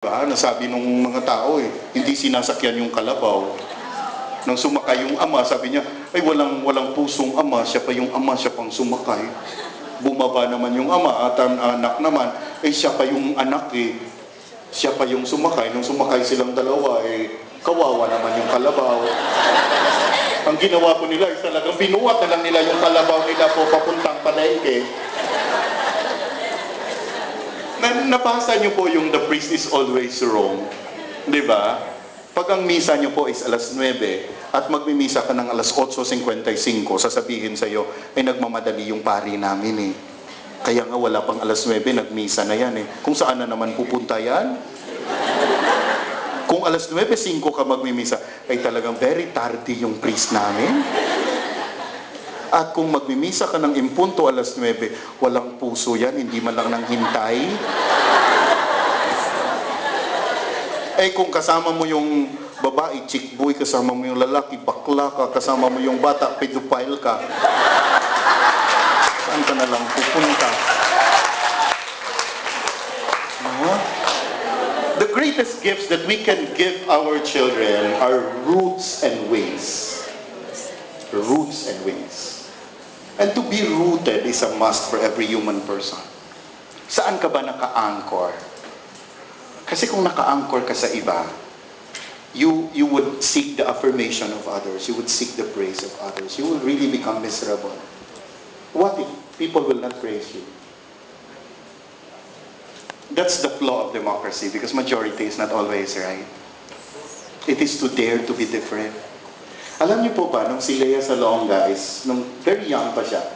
Nasabi nung mga tao hindi sinasakyan yung kalabaw. Nang sumakay yung ama, sabi niya, ay walang pusong ama, siya pa yung ama, siya pang sumakay. Bumaba naman yung ama at ang anak naman, siya pa yung anak siya pa yung sumakay. Nung sumakay silang dalawa, kawawa naman yung kalabaw. Ang ginawa po nila talagang binuwat na lang nila yung kalabaw nila po papuntang palengke. Nabasa niyo po yung the priest is always wrong. Di ba? Pag ang misa niyo po is alas 9 at magmimisa ka ng alas 8:55, sasabihin sa iyo, ay nagmamadali yung pari namin Kaya nga wala pang alas 9, nagmisa na yan Kung saan na naman pupunta yan? Kung alas 9:05 ka magmimisa, ay talagang very tardy yung priest namin. At kung magmimisa ka ng impunto alas 9, walang puso yan, hindi man lang nang hintay. Kung kasama mo yung babae, chick boy, kasama mo yung lalaki, bakla ka, kasama mo yung bata, pedophile ka. Saan ka na lang pupunta? The greatest gifts that we can give our children are roots and wings. Roots and wings. And to be rooted is a must for every human person. Saan ka ba naka-anchor? Kasi kung naka-anchor ka sa iba, you would seek the affirmation of others. You would seek the praise of others. You will really become miserable. What if people will not praise you? That's the flaw of democracy because majority is not always right. It is to dare to be different. Alam niyo po ba, nung si Lea Salonga nung very young pa siya,